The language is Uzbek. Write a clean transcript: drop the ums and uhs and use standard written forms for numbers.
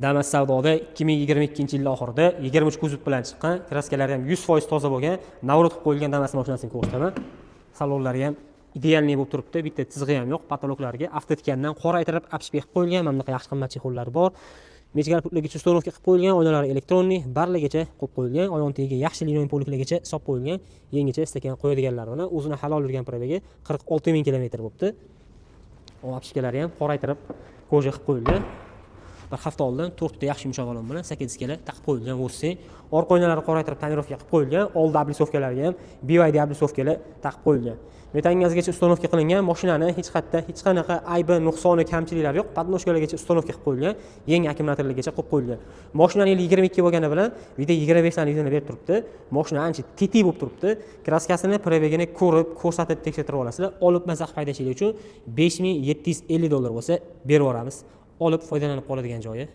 Damas savdoda 2022-yil oxirida 23 kuzov bilan chiqqan, kraskalari ham 100% toza bo'lgan, navrot qilib qo'yilgan Damas mashinasini ko'rsataman. Salonlari ham idealniy bo'lib turibdi, bitta chizig'i ham yo'q, patologlariga avtotikandan qoraytirib, apshpeh qilib qo'yilgan, mana bunaqa yaxshi qimmat chexollari bor. Mechgal putlargacha uстановка qilib qo'yilgan, oynalari elektronniy, barligacha qo'yib qo'yilgan, oyoq tagiga yaxshi linoleum poliklargacha solib qo'yilgan, yangicha stakan qo'yadiganlar bilan o'zini halol yurgan probiga 46000 kilometr bo'libdi. Apshkalari ham qoraytirib, koja qilib qo'yilgan. Bir hafta oldin 4 ta yaxshi yumshoq olom bilan 8 kala taqib qo'yilgan o'rsi. Orqa oynalari qoraytirib tonirovka qilib qo'yilgan, old oblisovkalarga ham BYD oblisovkalar taqib qo'yilgan. Metan gazgacha uстановка qilingan, mashinani hech qanaqa aybi, nuqsoni, kamchiliklari yo'q. Podnoshkalargacha uстановка qilib qo'yilgan, yangi akkumulyatorlargacha qo'yib qo'yilgan. Mashinaning yili 22 bo'lgani bilan vida 25 dan yuzini berib turibdi. Mashina ancha tetik bo'lib turibdi. Kraskasini, probegini ko'rib, ko'rsatib tekshirib olasizlar. Olib mazaq haydashingiz uchun $5750 bo'lsa berib yuboramiz. Olib foydalanib qoladigan joyi